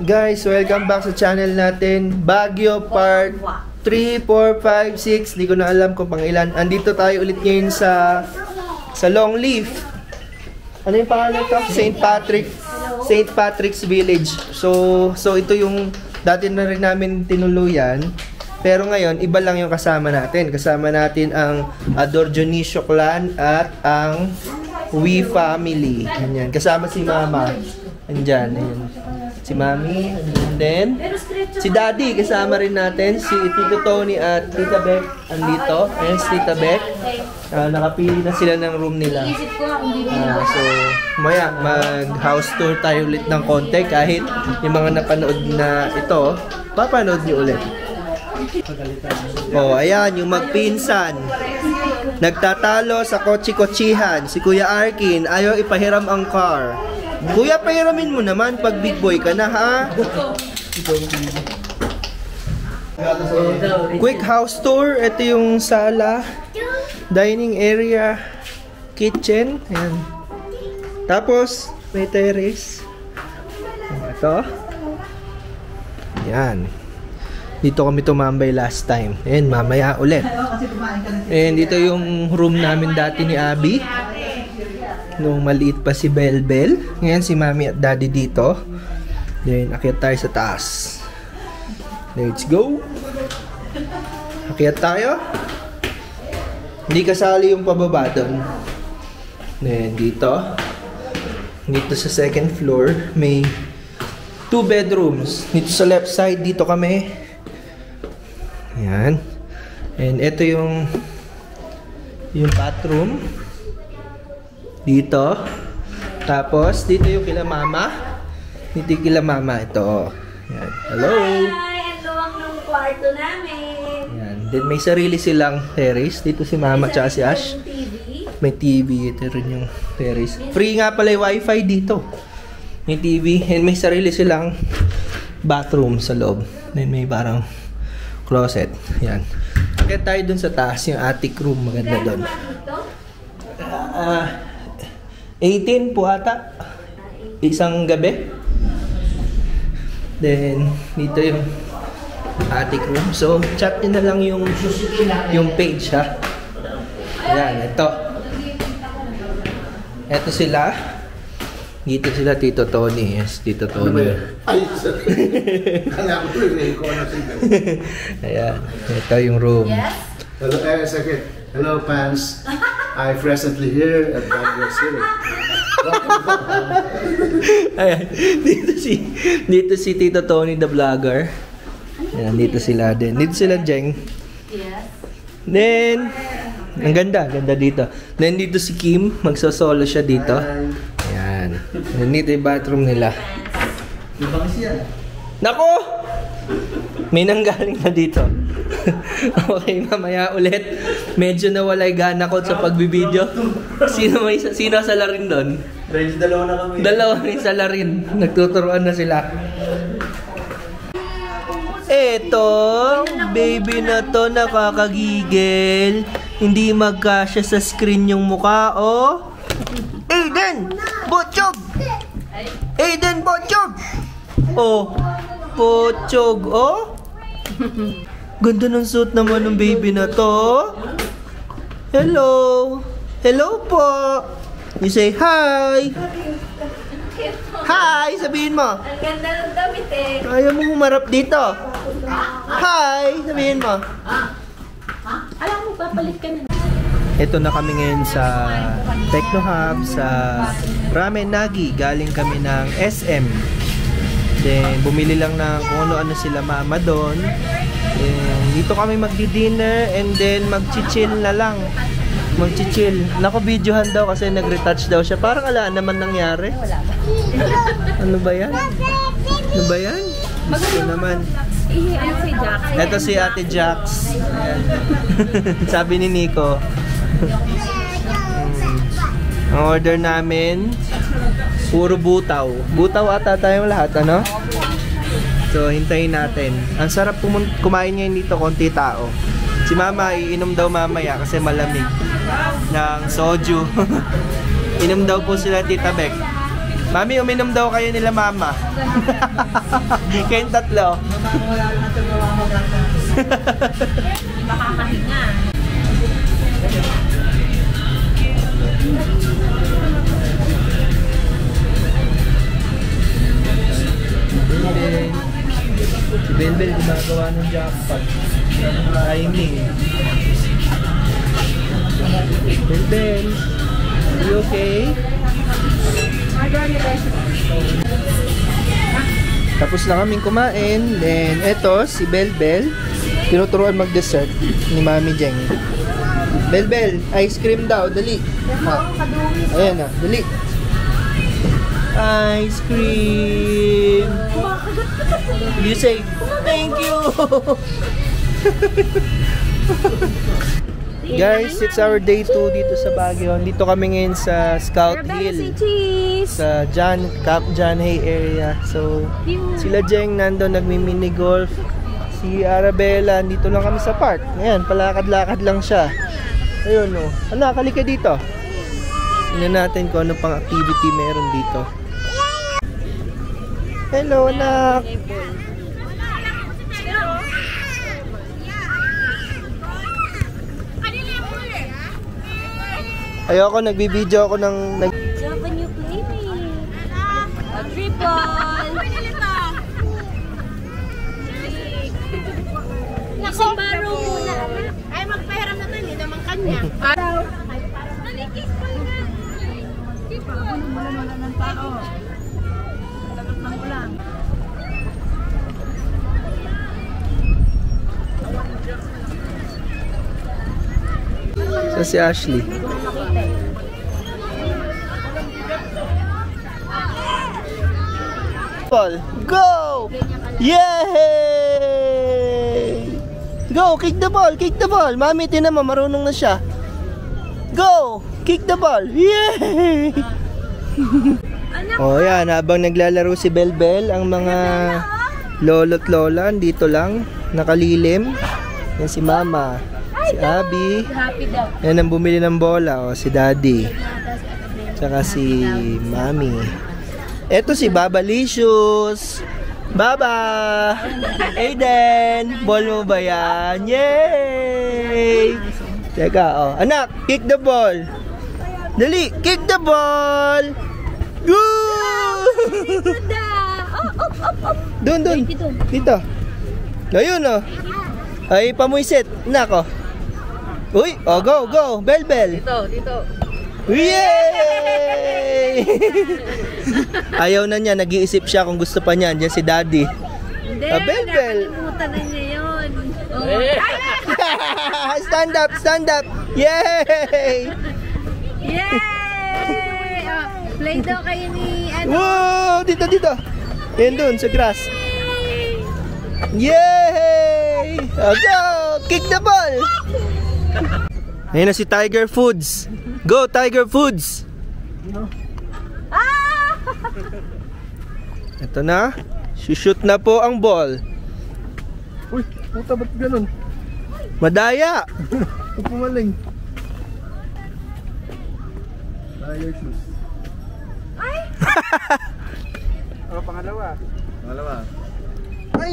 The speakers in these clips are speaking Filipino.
Guys, welcome back sa channel natin. Baguio Part 3, 4, 5, 6. Di ko na alam kung pang ilan. Andito tayo ulit ngayon sa Longleaf. Ano yung pangalan to? St. Patrick's Village. So ito yung dati na rin namin tinuluyan. Pero ngayon, iba lang yung kasama natin. Kasama natin ang Ador Dionisio Clan at ang We Family. Ganyan. Kasama si Mama. Andyan. Ayan. Si Mami, and then si Daddy, kasama rin natin, si Tito Tony at Tita Beck andito. Ayan si Tita Beck. Nakapili na sila ng room nila. So, maya, mag-house tour tayo ulit ng konti kahit yung mga napanood na ito, papanood nyo ulit. Oh, ayan, yung magpinsan. Nagtatalo sa kotsi-kotsihan. Si Kuya Arkin, ayaw ipahiram ang car. Kuya, pahiramin mo naman pag big boy ka na, ha? Quick house tour. Ito yung sala, dining area, kitchen. Ayan. Tapos, may terrace. Ito. Ayan. Dito kami tumambay last time. Ayan, mamaya ulit. And dito yung room namin dati ni Abby. Nung maliit pa si Belbel. Ngayon si Mami at Daddy dito. Then, akyat tayo sa taas. Let's go! Akyat tayo. Hindi kasali yung pababa doon. Then, dito. Dito sa second floor, may 2 bedrooms. Dito sa left side, dito kami. Ayan. And ito yung bathroom. Dito. Tapos, dito yung kila Mama. Dito yung kila Mama. Ito. Ayan. Hello! Hi! Ang luwang ng kwarto namin. Ayan. Then, may sarili silang terrace. Dito si Mama at si Ash. May TV. Ito rin yung terrace. Free nga pala yung wifi dito. May TV. And may sarili silang bathroom sa loob. Then, may parang closet. Ayan. Kaya tayo dun sa taas. Yung attic room. Maganda dun. 18 po ata. Isang gabi. Then, dito yung attic room. So, chat nyo na lang yung page, ha. Ayan, ito. Ito sila. Dito sila, Tito Tony. Yes, Tito Tony. Ay, kaya ko ko na sila. Ayan, ito yung room. Yes? Hello, second. Hello, fans. I presently here at Baguio City. Ayan, dito si Tito Tony the vlogger. Ayan, dito sila din. Dito sila, Jeng. Yes. Then, ang ganda dito. Then, dito si Kim. Magsosolo siya dito. Ayan. Then, dito yung bathroom nila. Nako! May nanggaling na dito. Okay, mamaya ulit. Medyo nawalay gana ko sa pagbibideo. Sino sa larin doon? Dalawa na kami. Dalawa may sa larin. Nagtuturuan na sila. Eto, baby na to nakakagigil. Hindi magkasya sa screen yung mukha, oh. Aiden! Botchog! Aiden, Botchog! Oh, Botchog, oh. Ganda ng suit naman ng baby na to. Hello. Hello po. You say hi. Hi, sabihin mo. Ang ganda ng damit eh. Ayaw mo humarap dito. Hi, sabihin mo. Alam mo, papalit ka na. Ito na kami ngayon sa Techno Hub, sa Ramen Nagi. Galing kami ng SM. Then, bumili lang ng kung ano-ano sila mama doon. Then, dito kami magdi-dinner and then mag-chill na lang. Mag-chill. Nako-videohan daw kasi nag-retouch daw siya. Parang ala naman nangyari. Wala ba? Ano ba yan? Ano ba yan? Gusto naman. Ano si Jax? Ito si Ate Jax. Ayan. Sabi ni Nico, Ang order namin, puro butaw. Butaw ata tayong lahat, ano? So, hintayin natin. Ang sarap kumain ngayon dito, konti tao. Si Mama, iinom daw mamaya kasi malamig ng soju. Inom daw po sila Tita Beck. Mami, uminom daw kayo nila Mama. Kayong tatlo. Makakahinga. Si Belbel gumagawa ng jackpot. Timing. Belbel, are you okay? Tapos lang kaming kumain. Then, eto, si Belbel. Tinuturuan mag-dessert ni Mami Jeng. Belbel, ice cream daw. Dali. Ayan na, dali. Ice cream. You say, thank you. Guys, it's our day 2 dito sa Baguio. Dito kami ngayon sa Scout Hill. Sa Camp John Hay area. So, sila Jeng nandun nagmi-mini golf. Si Arabella, dito lang kami sa park. Ayan, palakad-lakad lang siya. Ayun o. Anak, halika dito. Tingnan natin kung ano pang activity meron dito. Hello, anak. Ayoko, nagbibideo ako ng... Can you play me? A triple. Kasi baro muna. Ay, magpahiram na tayo, hindi naman kanya. Nalikis pa nga. Wala ng tao. Lagot ng ulan. So, si Ashley. Go! Yay! Go! Kick the ball! Kick the ball! Mami, tinan mo, marunong na siya. Go! Kick the ball! Yay! Oh, yan. Habang naglalaro si Belbel, ang mga lolo't lola, dito lang, nakalilim. Yan si Mama. Si Abby. Happy daw. Yan ang bumili ng bola. O, si Daddy. Tsaka si Mami. Eto si Baba Licious. Baba! Aiden! Ball mo ba yan? Yay! Teka, oh. Anak, kick the ball. Dali, kick the ball! Go! Doon. Dito. Ayun, oh. Ay, pamuisit. Anak, oh. Uy, oh, go. Bell. Dito. Yay! Ayaw na niya, nag-iisip siya kung gusto pa niya. Diyan si Daddy. Hindi, Bell. nakalimutan na niya yun. Stand up. Yay! Yay! Play daw kayo ni ano. Wow! Dito. Yan dun, sa grass. Yay! Go! Kick the ball! Ayun na si Tiger Foods. Go, Tiger Foods! Ito na. Shoot na po ang ball. Uy, puta, ba't ganun? Madaya! Pumaling. Tire shoes. Pangalawa. Ay!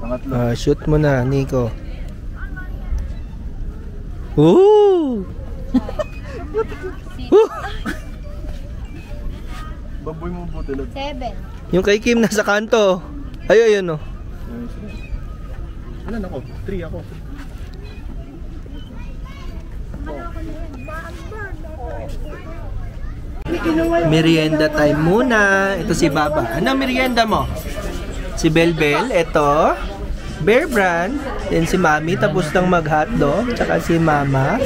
Pangatlo. Shoot mo na, Nico. Ooh! Baboy mo po tulad. 7. Yung kay Kim nasa kanto. Ayun, oh. Ilan ako? 3 ako. Merienda time muna. Ito si Baba. Ano merienda mo? Si Belbel, ito. Bear Brand, then si Mami, tapos ng mag-hotdog, tsaka si Mama,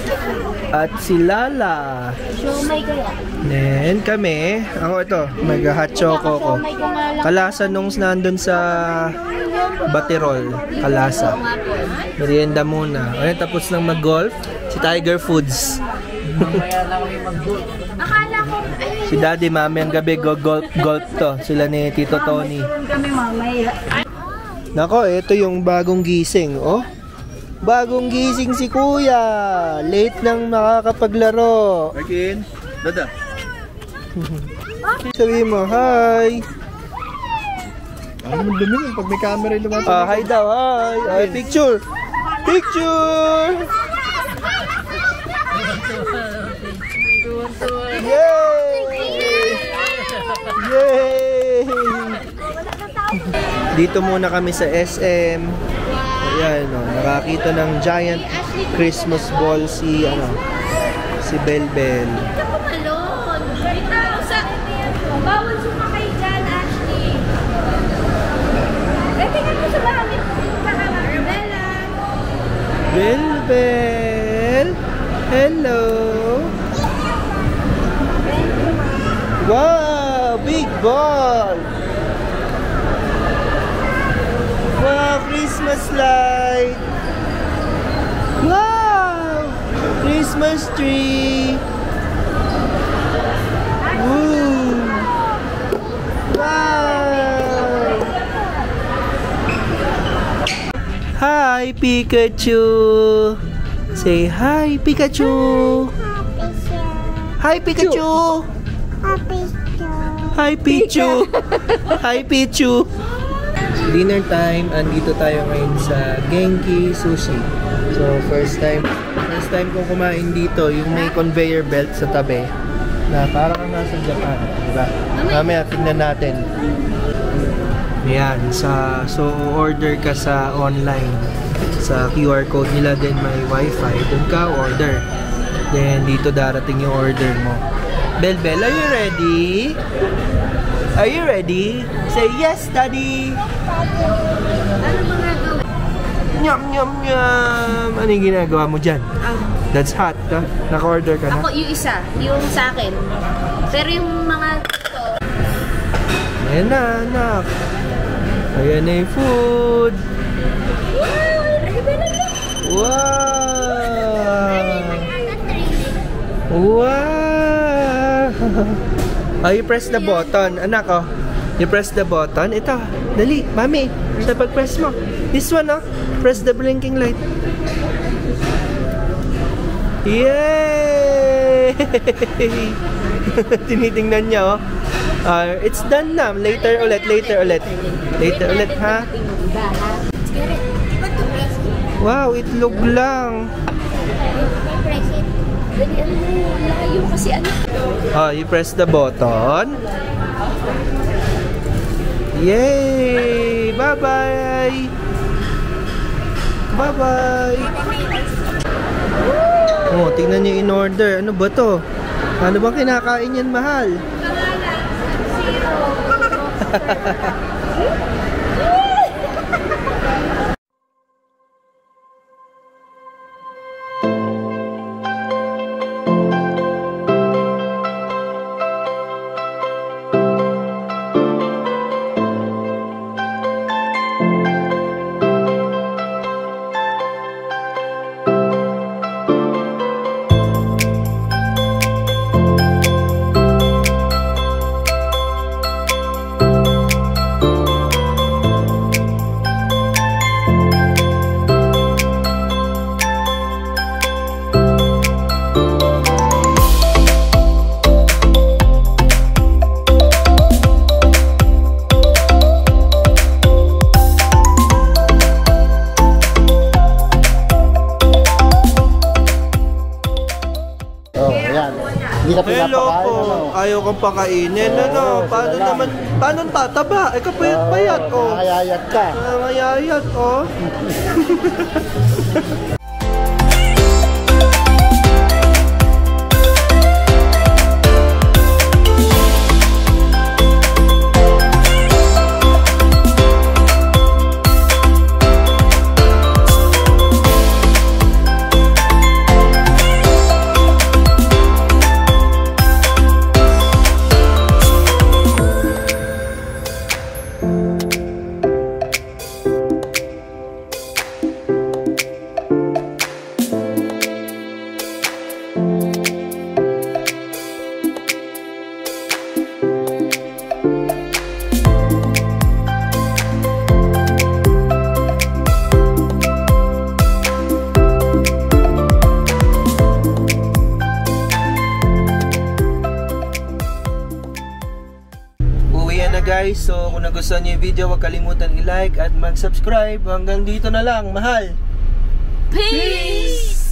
at si Lala. Then kami, ako ito, mag-hot choco ko. Kalasa nung nandun sa Baterol, kalasa. Merienda muna. Ayun, tapos ng mag-golf, si Tiger Foods. Akala ko, Si Daddy, Mami, ang gabi, golf to. Sila ni Tito Tony. kami mamaya. Nako, ito yung bagong gising, oh. Bagong gising si Kuya. Late nang nakakapaglaro. Markin, Dada. Sabihin mo, hi. Ano mo dumi pag may camera yung lumatawag? Ah, hi daw, hi. Ay, picture. Picture. Yay! Yay! Dito muna kami sa SM. Ayan, oh, nakakita ng giant Christmas ball si Belbel. Malon. Ikaw, bawal sumakay dyan, Ashley. Tingnan mo sa bahay. Bella. Belbel! Hello! Wow! Big ball! Wow! Christmas light! Wow! Christmas tree! Woo! Wow! Hi, Pikachu! Say hi, Pikachu! Hi, Pikachu! Hi, Pichu! Hi, Pichu! Dinner time, andito tayo ngayon sa Genki Sushi. So, first time kong kumain dito, yung may conveyor belt sa tabi. Na parang nasa Japan, diba? Mamaya, tingnan natin. Ayan, so order ka sa online. Sa QR code nila din may wifi. Doon ka order. Then, dito darating yung order mo. Belbel, are you ready? Are you ready? Say yes, Daddy! Ano mga gawin? Nyam, nyam, nyam! Ano yung ginagawa mo dyan? That's hot, ha? Naka-order ka na? Ako, yung isa. Yung sa akin. Pero yung mga ito. Ayan na, anak. Ayan na yung food. Wow! Wow! Oh, you press the button. Anak, oh. You press the button. Ito. Dali, Mami. Sa pag-press mo. This one, oh. Press the blinking light. Yay! Tinitingnan niya, oh. It's done na. Later ulit, ha? Wow, itlog lang. Layo kasi ano. Oh, you press the button. Yay! Bye-bye! Bye-bye! Oh, tingnan niyo in order. Ano ba to? Ano bang kinakain yan, mahal? Hello po. Ayaw kong pakainin. Ano? Paano naman? Paano tataba? Eh, kapayat-payat, oh. Nakayayat ka. Nakayayat, oh. guys. So kung nagustuhan niyo yung video, huwag kalimutan i-like at mag-subscribe. Hanggang dito na lang. Mahal! Peace!